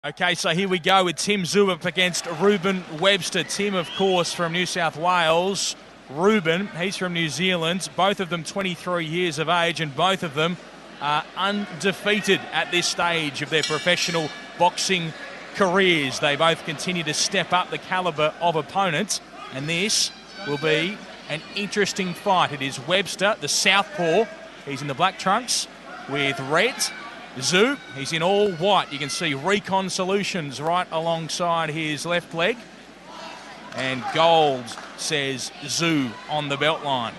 Okay, so here we go with Tszyu up against Ruben Webster. Tim, of course, from New South Wales. Ruben, he's from New Zealand. Both of them 23 years of age, and both of them are undefeated at this stage of their professional boxing careers. They both continue to step up the calibre of opponents, and this will be an interesting fight. It is Webster, the southpaw. He's in the black trunks with red. Tszyu, he's in all white. You can see Recon Solutions right alongside his left leg. And gold says Tszyu on the belt line.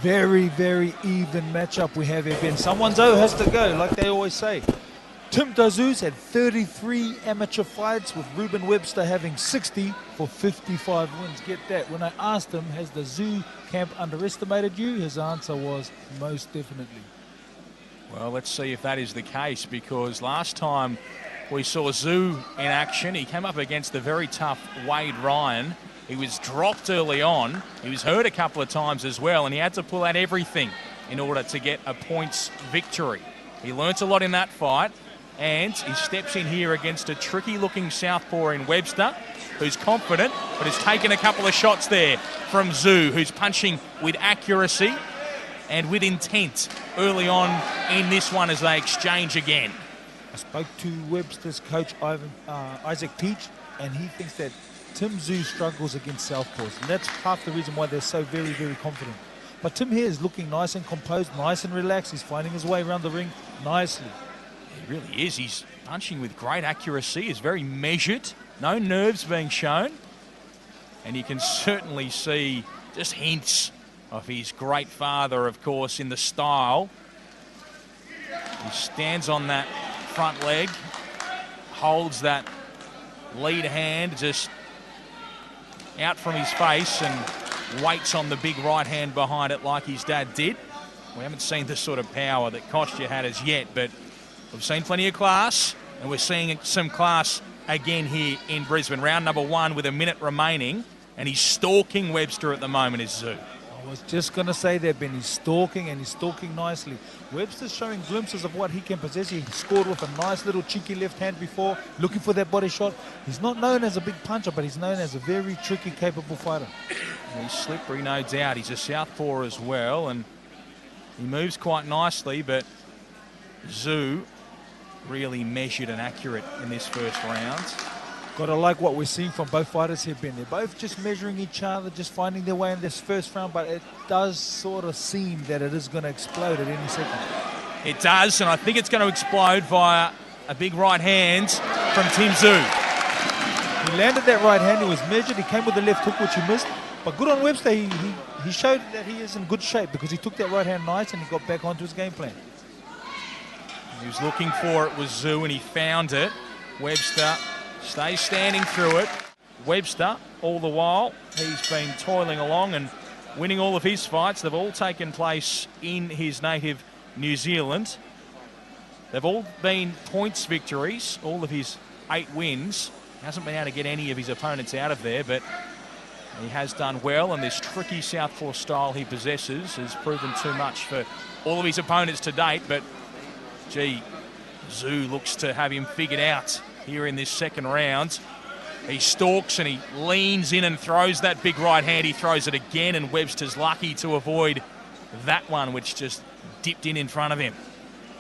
Very, very even matchup we have here, Ben. Someone's O has to go, like they always say. Tim Tszyu had 33 amateur fights, with Ruben Webster having 60 for 55 wins. Get that. When I asked him, has the Tszyu camp underestimated you? His answer was most definitely. Well, let's see if that is the case, because last time we saw Tszyu in action, he came up against the very tough Wade Ryan. He was dropped early on. He was hurt a couple of times as well, and he had to pull out everything in order to get a points victory. He learnt a lot in that fight, and he steps in here against a tricky-looking southpaw in Webster, who's confident, but has taken a couple of shots there from Tszyu, who's punching with accuracy and with intent early on in this one as they exchange again. I spoke to Webster's coach, Isaac Teach, and he thinks that Tim Tszyu struggles against southpaws, and that's half the reason why they're so very, very confident. But Tim here is looking nice and composed, nice and relaxed. He's finding his way around the ring nicely. He really is. He's punching with great accuracy. He's very measured. No nerves being shown. And you can certainly see just hints of his great father, of course, in the style. He stands on that front leg, holds that lead hand just out from his face and waits on the big right hand behind it like his dad did. We haven't seen the sort of power that Kostya had as yet, but we've seen plenty of class, and we're seeing some class again here in Brisbane. Round number one with a minute remaining, and he's stalking Webster at the moment, is Tszyu. I was just going to say that, Ben. He's stalking, and he's stalking nicely. Webster's showing glimpses of what he can possess. He scored with a nice little cheeky left hand before, looking for that body shot. He's not known as a big puncher, but he's known as a very tricky, capable fighter. He's slippery, no doubt. He's a southpaw as well, and he moves quite nicely, but Tszyu really measured and accurate in this first round. Got to like what we're seeing from both fighters here, Ben. They're both just measuring each other, just finding their way in this first round, but it does sort of seem that it is going to explode at any second. It does, and I think it's going to explode via a big right hand from Tszyu. He landed that right hand, he was measured, he came with the left hook, which he missed, but good on Webster. He showed that he is in good shape because he took that right hand nice and he got back onto his game plan. He was looking for it, was Tszyu, and he found it. Webster stays standing through it. Webster, all the while, he's been toiling along and winning all of his fights. They've all taken place in his native New Zealand. They've all been points victories, all of his 8 wins. He hasn't been able to get any of his opponents out of there, but he has done well, and this tricky southpaw style he possesses has proven too much for all of his opponents to date. But, gee, Tszyu looks to have him figured out here in this second round. He stalks and he leans in and throws that big right hand. He throws it again, and Webster's lucky to avoid that one, which just dipped in front of him.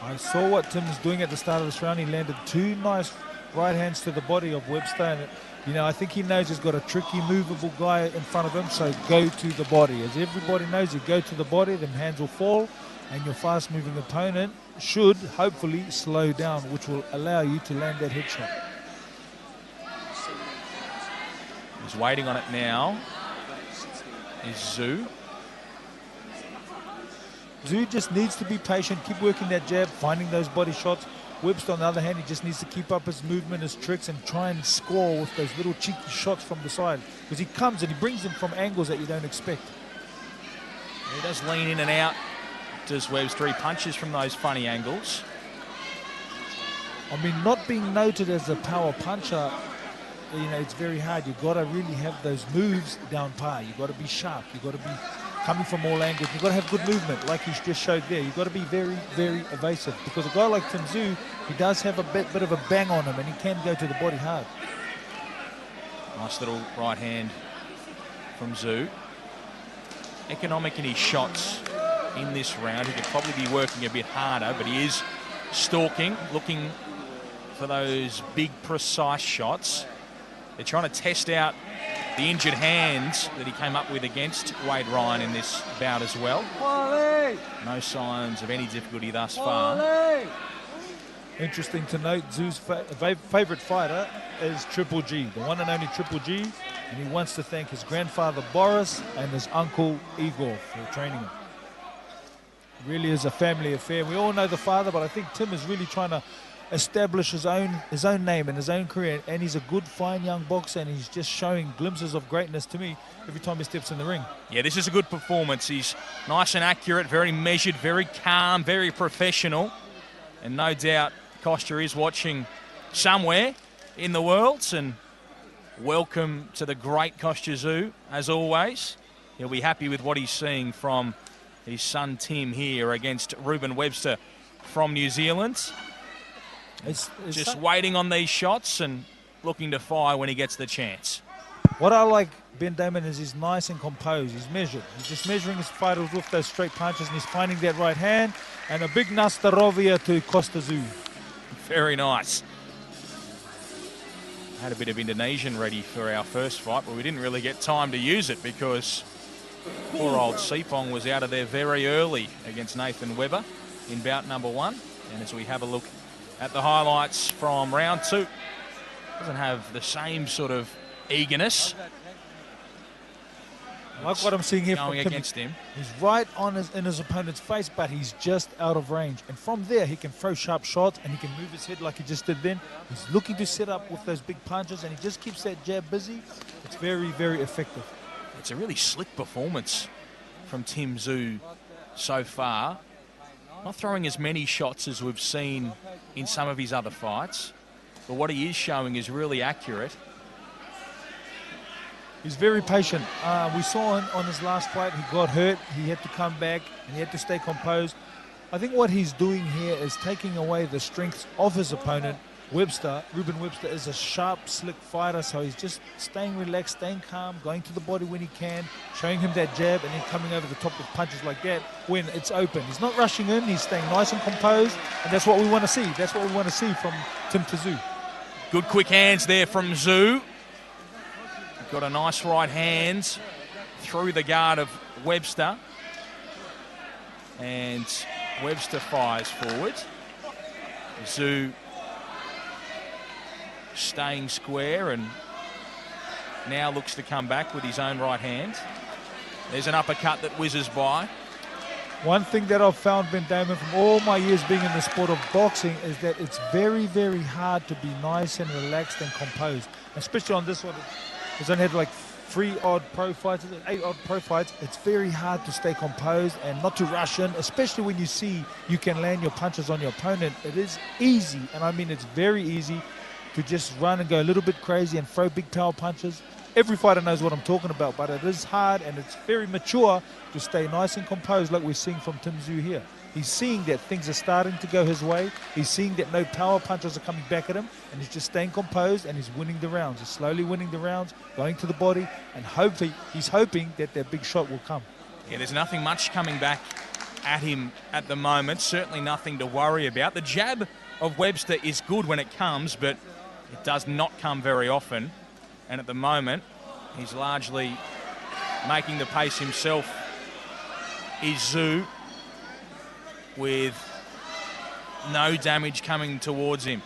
I saw what Tim was doing at the start of this round. He landed 2 nice right hands to the body of Webster, and I think he knows he's got a tricky, movable guy in front of him, so go to the body. As everybody knows, you go to the body, then hands will fall, and your fast-moving opponent should hopefully slow down, which will allow you to land that headshot. He's waiting on it now. Is Tszyu. Tszyu just needs to be patient, keep working that jab, finding those body shots. Webster, on the other hand, he just needs to keep up his movement, his tricks, and try and score with those little cheeky shots from the side, because he comes and he brings them from angles that you don't expect. He does lean in and out, does Webster. He punches from those funny angles. I mean, not being noted as a power puncher, it's very hard. You've got to really have those moves down par. You've got to be sharp. You've got to be coming from all angles. You've got to have good movement, like he's just showed there. You've got to be very, very evasive, because a guy like Tszyu, he does have a bit of a bang on him, and he can go to the body hard. Nice little right hand from Tszyu. Economic in his shots in this round. He could probably be working a bit harder, but he is stalking, looking for those big, precise shots. They're trying to test out the injured hands that he came up with against Wade Ryan in this bout as well. No signs of any difficulty thus far. Interesting to note, Tszyu's favourite fighter is Triple G, the one and only Triple G, and he wants to thank his grandfather Boris and his uncle Igor for training him. It really is a family affair. We all know the father, but I think Tim is really trying to establish his own name and his own career, and he's a good, fine young boxer, and he's just showing glimpses of greatness to me every time he steps in the ring. Yeah, this is a good performance. He's nice and accurate, very measured, very calm, very professional, and no doubt Costa is watching somewhere in the world, and welcome to the great Tszyu, as always. He'll be happy with what he's seeing from his son Tim here against Ruben Webster from New Zealand. It's just waiting on these shots and looking to fire when he gets the chance. What I like Ben Damon is he's nice and composed. He's measured. He's just measuring his fighters with those straight punches, and he's finding that right hand. And a big Nastarovia to Tszyu. Very nice. Had a bit of Indonesian ready for our first fight, but we didn't really get time to use it because poor old Sepong was out of there very early against Nathan Weber in bout number 1. And as we have a look at the highlights from round 2, doesn't have the same sort of eagerness. Like what I'm seeing here going from against Tim, him. He's right on in his opponent's face, but he's just out of range. And from there, he can throw sharp shots, and he can move his head like he just did then. He's looking to set up with those big punches, and he just keeps that jab busy. It's very, very effective. It's a really slick performance from Tszyu so far. Not throwing as many shots as we've seen in some of his other fights, but what he is showing is really accurate. He's very patient. We saw him on his last fight. He got hurt. He had to come back, and he had to stay composed. I think what he's doing here is taking away the strengths of his opponent, Webster. Ruben Webster is a sharp, slick fighter, so he's just staying relaxed, staying calm, going to the body when he can, showing him that jab, and then coming over the top with punches like that when it's open. He's not rushing in. He's staying nice and composed, and that's what we want to see. That's what we want to see from Tszyu. Good quick hands there from Tszyu. Got a nice right hand through the guard of Webster. And Webster fires forward. Tszyu staying square and now looks to come back with his own right hand. There's an uppercut that whizzes by. One thing that I've found, Ben Damon, from all my years being in the sport of boxing is that it's very, very hard to be nice and relaxed and composed. Especially on this one. He's only had like 8 odd pro fights. It's very hard to stay composed and not to rush in, especially when you see you can land your punches on your opponent. It is easy, and I mean it's very easy to just run and go a little bit crazy and throw big power punches. Every fighter knows what I'm talking about, but it is hard and it's very mature to stay nice and composed like we're seeing from Tszyu here. He's seeing that things are starting to go his way. He's seeing that no power punches are coming back at him, and he's just staying composed, and he's winning the rounds. He's slowly winning the rounds, going to the body, and he's hoping that that big shot will come. Yeah, there's nothing much coming back at him at the moment. Certainly nothing to worry about. The jab of Webster is good when it comes, but it does not come very often. And at the moment, he's largely making the pace himself. Is Tszyu, with no damage coming towards him.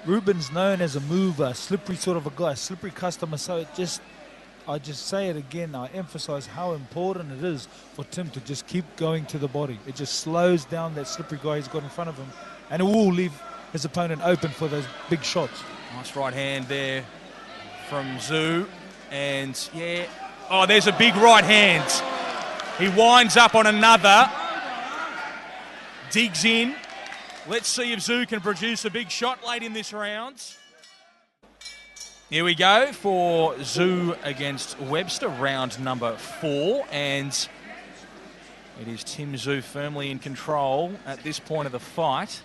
Ruben's known as a mover, slippery sort of a guy, slippery customer, so I just say it again, I emphasize how important it is for Tim to just keep going to the body. It just slows down that slippery guy he's got in front of him, and it will leave his opponent open for those big shots. Nice right hand there from Tszyu, and yeah, oh, there's a big right hand. He winds up on another. Digs in. Let's see if Tszyu can produce a big shot late in this round. Here we go for Tszyu against Webster, round number 4, and it is Tszyu firmly in control at this point of the fight.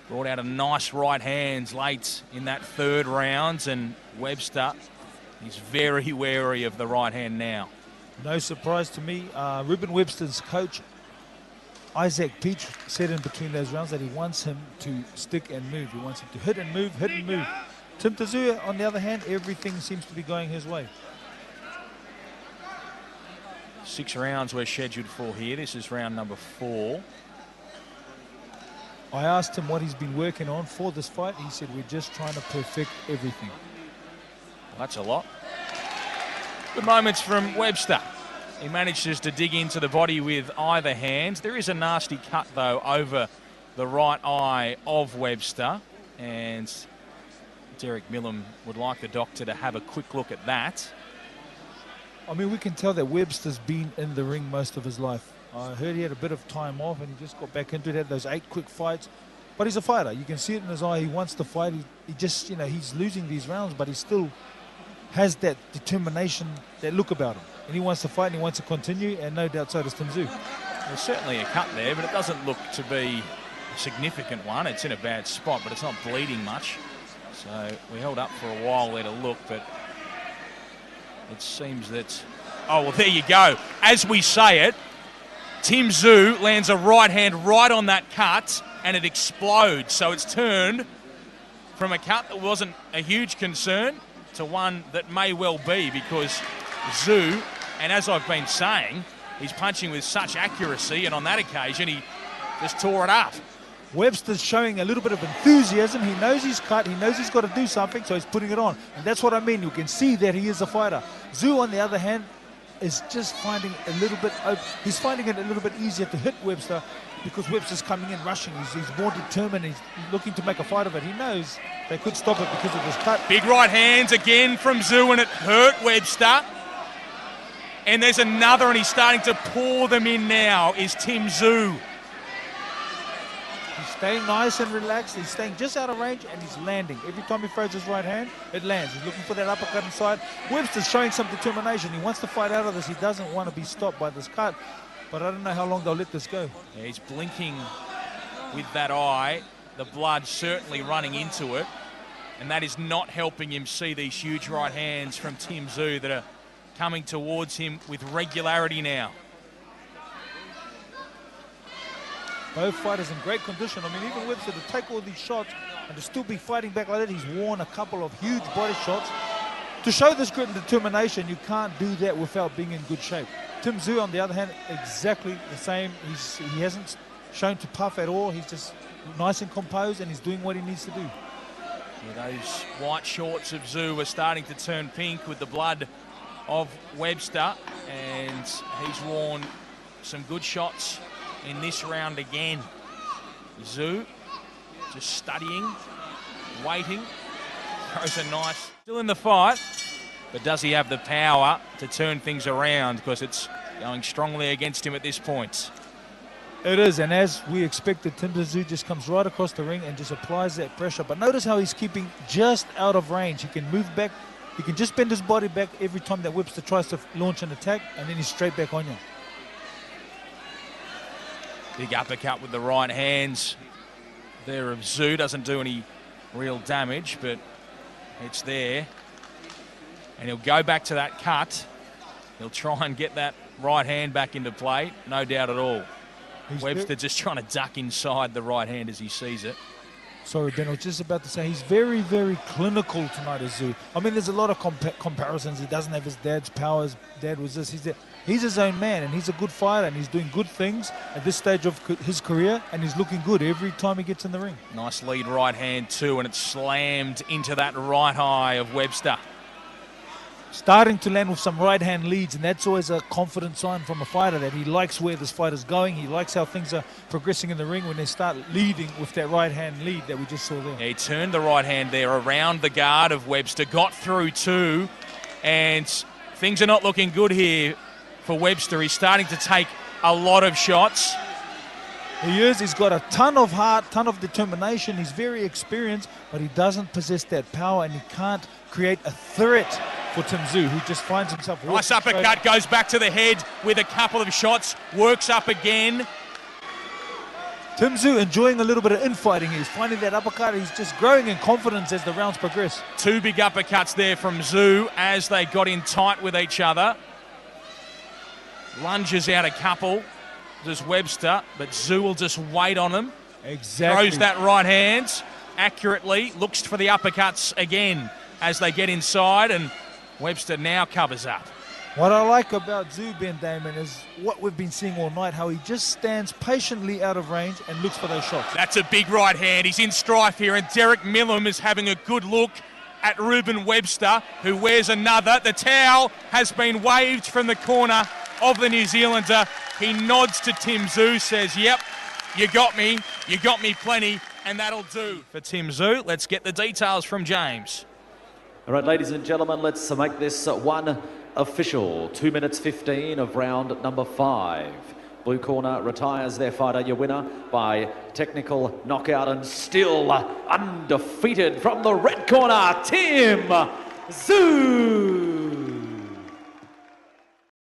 Brought out a nice right hand late in that 3rd round, and Webster is very wary of the right hand now. No surprise to me. Ruben Webster's coach, Isaac Peach, said in between those rounds that he wants him to stick and move. He wants him to hit and move, hit and move. Tszyu, on the other hand, everything seems to be going his way. 6 rounds we're scheduled for here. This is round number 4. I asked him what he's been working on for this fight. He said, we're just trying to perfect everything. Well, that's a lot. Good moments from Webster. He manages to dig into the body with either hand. There is a nasty cut, though, over the right eye of Webster. And Derek Millam would like the doctor to have a quick look at that. I mean, we can tell that Webster's been in the ring most of his life. I heard he had a bit of time off and he just got back into it, had those 8 quick fights. But he's a fighter. You can see it in his eye. He wants to fight. He just, you know, he's losing these rounds, but he still has that determination, that look about him. And he wants to fight and he wants to continue, and no doubt so does Tszyu. There's certainly a cut there, but it doesn't look to be a significant one. It's in a bad spot, but it's not bleeding much. So we held up for a while there to look, but it seems that... Oh, well, there you go. As we say it, Tszyu lands a right hand right on that cut, and it explodes. So it's turned from a cut that wasn't a huge concern to one that may well be, because Tszyu, and as I've been saying, he's punching with such accuracy, and on that occasion he just tore it up. Webster's showing a little bit of enthusiasm. He knows he's cut. He knows he's got to do something, so he's putting it on. And that's what I mean. You can see that he is a fighter. Tszyu, on the other hand, is just finding a little bit... He's finding it a little bit easier to hit Webster because Webster's coming in, rushing. He's more determined. He's looking to make a fight of it. He knows they could stop it because of this cut. Big right hands again from Tszyu, and it hurt Webster. And there's another, and he's starting to pour them in now, is Tszyu. He's staying nice and relaxed. He's staying just out of range, and he's landing. Every time he throws his right hand, it lands. He's looking for that uppercut inside. Webster's showing some determination. He wants to fight out of this. He doesn't want to be stopped by this cut, but I don't know how long they'll let this go. Yeah, he's blinking with that eye. The blood certainly running into it, and that is not helping him see these huge right hands from Tszyu that are coming towards him with regularity now. Both fighters in great condition. I mean, even Webster to take all these shots and to still be fighting back like that, he's worn a couple of huge body shots. To show this grit and determination, you can't do that without being in good shape. Tszyu, on the other hand, exactly the same. He hasn't shown to puff at all. He's just nice and composed, and he's doing what he needs to do. Yeah, those white shorts of Tszyu are starting to turn pink with the blood of Webster, and he's worn some good shots in this round again. Tszyu just studying, waiting, throws a nice... Still in the fight, but does he have the power to turn things around, because it's going strongly against him at this point. It is, and as we expected, Tszyu just comes right across the ring and just applies that pressure. But notice how he's keeping just out of range. He can move back, he can just bend his body back every time that Webster tries to launch an attack, and then he's straight back on you. Big uppercut with the right hands there of Tszyu. Doesn't do any real damage, but it's there. And he'll go back to that cut. He'll try and get that right hand back into play, no doubt at all. Webster just trying to duck inside the right hand as he sees it. Sorry, Ben, I was just about to say, he's very, very clinical tonight, Tszyu. I mean, there's a lot of comparisons. He doesn't have his dad's powers. Dad was this. He's his own man, and he's a good fighter, and he's doing good things at this stage of his career, and he's looking good every time he gets in the ring. Nice lead right hand too, and it's slammed into that right eye of Webster. Starting to land with some right hand leads, and that's always a confident sign from a fighter that he likes where this fighter's going. He likes how things are progressing in the ring when they start leading with that right hand lead that we just saw there. Yeah, he turned the right hand there around the guard of Webster, got through too, and things are not looking good here for Webster. He's starting to take a lot of shots. He is. He's got a ton of heart, ton of determination. He's very experienced, but he doesn't possess that power, and he can't create a threat for Tszyu, who just finds himself... Nice uppercut, goes back to the head with a couple of shots, works up again. Tszyu enjoying a little bit of infighting. He's finding that uppercut. He's just growing in confidence as the rounds progress. Two big uppercuts there from Tszyu as they got in tight with each other. Lunges out a couple. Does Webster, but Tszyu will just wait on him. Exactly. Throws that right hand accurately. Looks for the uppercuts again as they get inside, and Webster now covers up. What I like about Tszyu, Ben Damon, is what we've been seeing all night, how he just stands patiently out of range and looks for those shots. That's a big right hand. He's in strife here, and Derek Millam is having a good look at Ruben Webster, who wears another. The towel has been waved from the corner of the New Zealander. He nods to Tszyu, says, yep, you got me plenty, and that'll do. For Tszyu, let's get the details from James. All right, ladies and gentlemen, let's make this one official. 2 minutes 15 of round number 5. Blue corner retires their fighter, your winner by technical knockout, and still undefeated from the red corner, Tszyu.